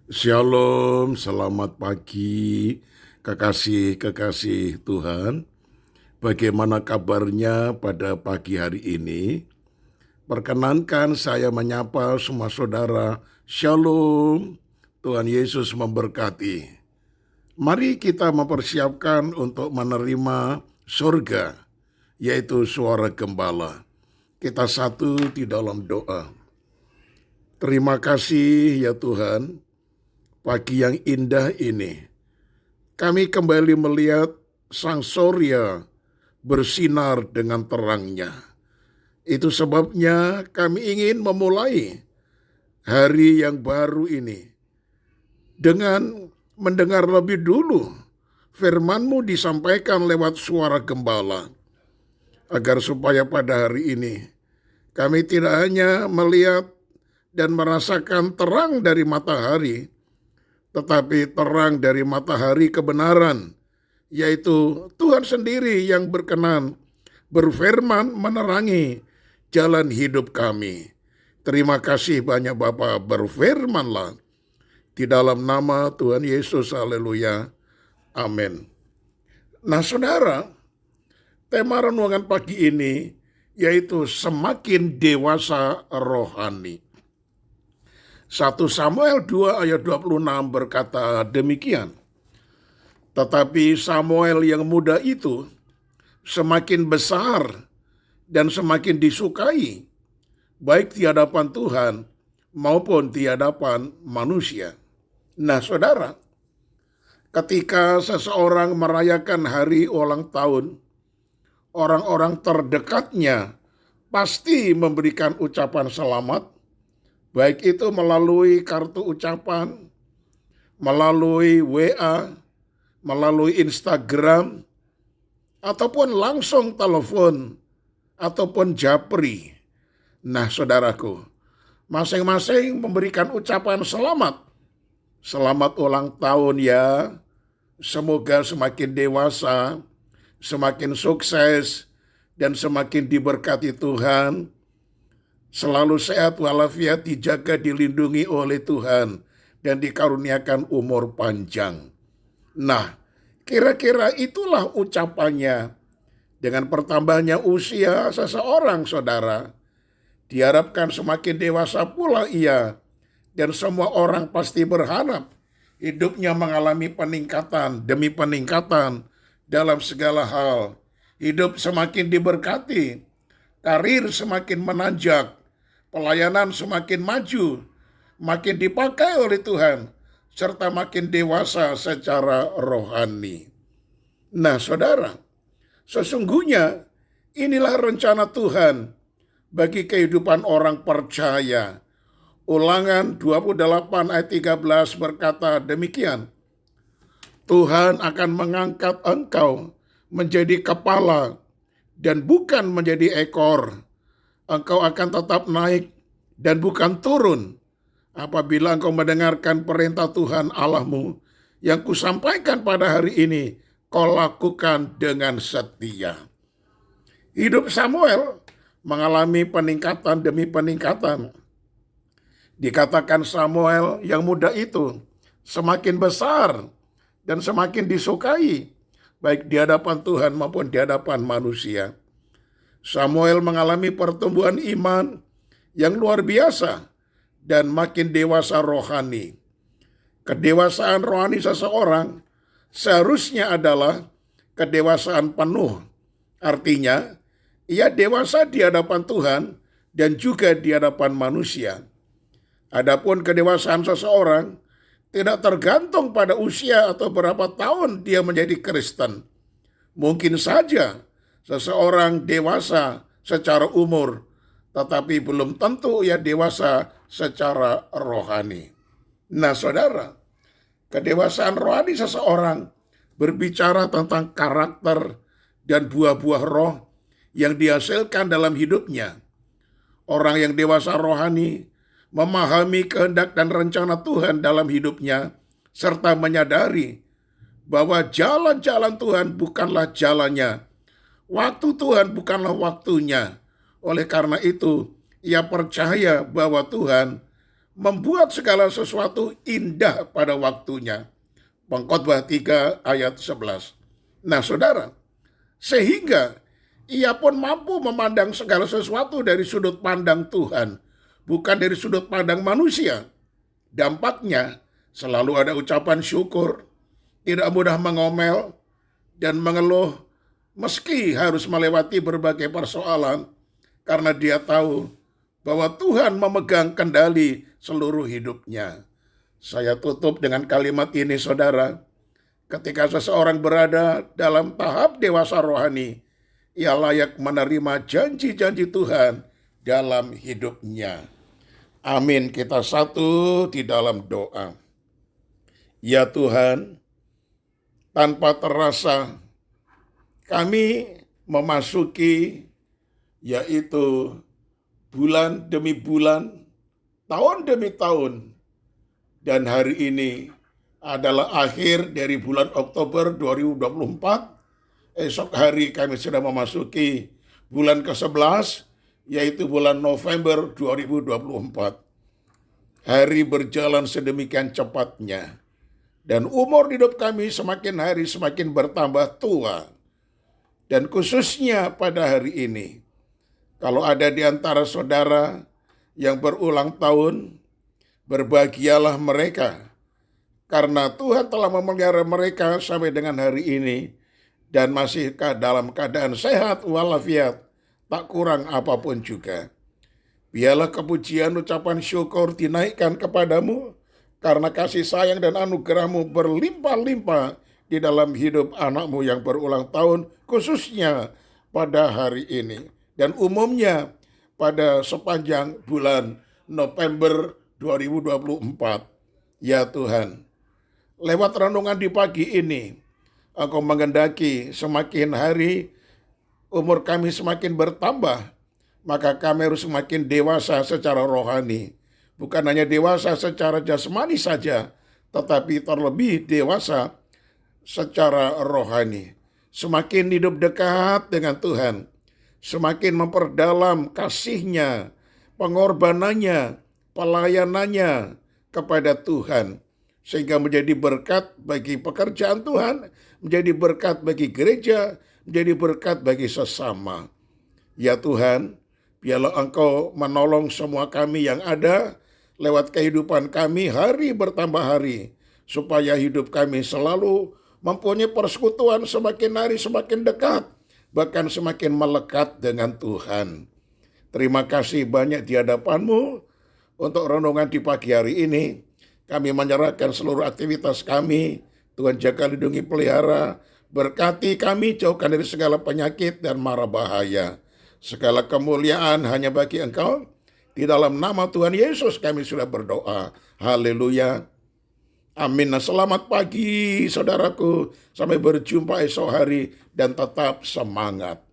Shalom, selamat pagi, kekasih-kekasih Tuhan. Bagaimana kabarnya pada pagi hari ini? Perkenankan saya menyapa semua saudara. Shalom, Tuhan Yesus memberkati. Mari kita mempersiapkan untuk menerima surga, yaitu suara gembala. Kita satu di dalam doa. Terima kasih ya Tuhan, pagi yang indah ini. Kami kembali melihat sang surya bersinar dengan terangnya. Itu sebabnya kami ingin memulai hari yang baru ini dengan mendengar lebih dulu firman-Mu disampaikan lewat suara gembala, agar supaya pada hari ini kami tidak hanya melihat dan merasakan terang dari matahari, tetapi terang dari matahari kebenaran, yaitu Tuhan sendiri yang berkenan berfirman menerangi jalan hidup kami. Terima kasih banyak Bapa, berfirmanlah di dalam nama Tuhan Yesus, haleluya, amin. Nah saudara, tema renungan pagi ini yaitu semakin dewasa rohani. 1 Samuel 2 ayat 26 berkata demikian. Tetapi Samuel yang muda itu semakin besar dan semakin disukai, baik di hadapan Tuhan maupun di hadapan manusia. Nah saudara, ketika seseorang merayakan hari ulang tahun, orang-orang terdekatnya pasti memberikan ucapan selamat, baik itu melalui kartu ucapan, melalui WA, melalui Instagram, ataupun langsung telepon, ataupun japri. Nah saudaraku, masing-masing memberikan ucapan selamat. Selamat ulang tahun ya, semoga semakin dewasa, semakin sukses, dan semakin diberkati Tuhan. Selalu sehat walafiat, dijaga, dilindungi oleh Tuhan, dan dikaruniakan umur panjang. Nah, kira-kira itulah ucapannya. Dengan bertambahnya usia seseorang, saudara, diharapkan semakin dewasa pula ia, dan semua orang pasti berharap hidupnya mengalami peningkatan demi peningkatan dalam segala hal. Hidup semakin diberkati, karir semakin menanjak, pelayanan semakin maju, makin dipakai oleh Tuhan, serta makin dewasa secara rohani. Nah saudara, sesungguhnya inilah rencana Tuhan bagi kehidupan orang percaya. Ulangan 28 ayat 13 berkata demikian. Tuhan akan mengangkat engkau menjadi kepala dan bukan menjadi ekor. Engkau akan tetap naik dan bukan turun apabila engkau mendengarkan perintah Tuhan Allahmu yang kusampaikan pada hari ini, kau lakukan dengan setia. Hidup Samuel mengalami peningkatan demi peningkatan. Dikatakan Samuel yang muda itu semakin besar dan semakin disukai, baik di hadapan Tuhan maupun di hadapan manusia. Samuel mengalami pertumbuhan iman yang luar biasa dan makin dewasa rohani. Kedewasaan rohani seseorang seharusnya adalah kedewasaan penuh. Artinya, ia dewasa di hadapan Tuhan dan juga di hadapan manusia. Adapun kedewasaan seseorang tidak tergantung pada usia atau berapa tahun dia menjadi Kristen. Mungkin saja seseorang dewasa secara umur, tetapi belum tentu ia dewasa secara rohani. Nah saudara, kedewasaan rohani seseorang berbicara tentang karakter dan buah-buah roh yang dihasilkan dalam hidupnya. Orang yang dewasa rohani memahami kehendak dan rencana Tuhan dalam hidupnya, serta menyadari bahwa jalan-jalan Tuhan bukanlah jalannya, waktu Tuhan bukanlah waktunya. Oleh karena itu, ia percaya bahwa Tuhan membuat segala sesuatu indah pada waktunya. Pengkhotbah 3 ayat 11. Nah saudara, sehingga ia pun mampu memandang segala sesuatu dari sudut pandang Tuhan, bukan dari sudut pandang manusia. Dampaknya selalu ada ucapan syukur, tidak mudah mengomel dan mengeluh meski harus melewati berbagai persoalan, karena dia tahu bahwa Tuhan memegang kendali seluruh hidupnya. Saya tutup dengan kalimat ini saudara. Ketika seseorang berada dalam tahap dewasa rohani, ia layak menerima janji-janji Tuhan dalam hidupnya. Amin. Kita satu di dalam doa. Ya Tuhan, tanpa terasa kami memasuki yaitu bulan demi bulan, tahun demi tahun, dan hari ini adalah akhir dari bulan Oktober 2024. Esok hari kami sudah memasuki bulan ke-11, yaitu bulan November 2024. Hari berjalan sedemikian cepatnya, dan umur hidup kami semakin hari semakin bertambah tua. Dan khususnya pada hari ini, kalau ada di antara saudara yang berulang tahun, berbahagialah mereka, karena Tuhan telah memelihara mereka sampai dengan hari ini, dan masih dalam keadaan sehat walafiat, tak kurang apapun juga. Biarlah kepujian ucapan syukur dinaikkan kepadamu, karena kasih sayang dan anugerahmu berlimpah-limpah di dalam hidup anakmu yang berulang tahun, khususnya pada hari ini. Dan umumnya pada sepanjang bulan November 2024. Ya Tuhan, lewat renungan di pagi ini, Engkau menghendaki semakin hari umur kami semakin bertambah, maka kami harus semakin dewasa secara rohani. Bukan hanya dewasa secara jasmani saja, tetapi terlebih dewasa secara rohani. Semakin hidup dekat dengan Tuhan, semakin memperdalam kasih-Nya, pengorbanannya, pelayanannya kepada Tuhan, sehingga menjadi berkat bagi pekerjaan Tuhan, menjadi berkat bagi gereja, menjadi berkat bagi sesama. Ya Tuhan, biarlah Engkau menolong semua kami yang ada lewat kehidupan kami hari bertambah hari, supaya hidup kami selalu mempunyai persekutuan semakin hari semakin dekat, bahkan semakin melekat dengan Tuhan. Terima kasih banyak di hadapan-Mu untuk renungan di pagi hari ini. Kami menyerahkan seluruh aktivitas kami. Tuhan jaga, lindungi, pelihara. Berkati kami, jauhkan dari segala penyakit dan mara bahaya. Segala kemuliaan hanya bagi Engkau. Di dalam nama Tuhan Yesus kami sudah berdoa. Haleluya. Amin. Nah, selamat pagi saudaraku. Sampai berjumpa esok hari dan tetap semangat.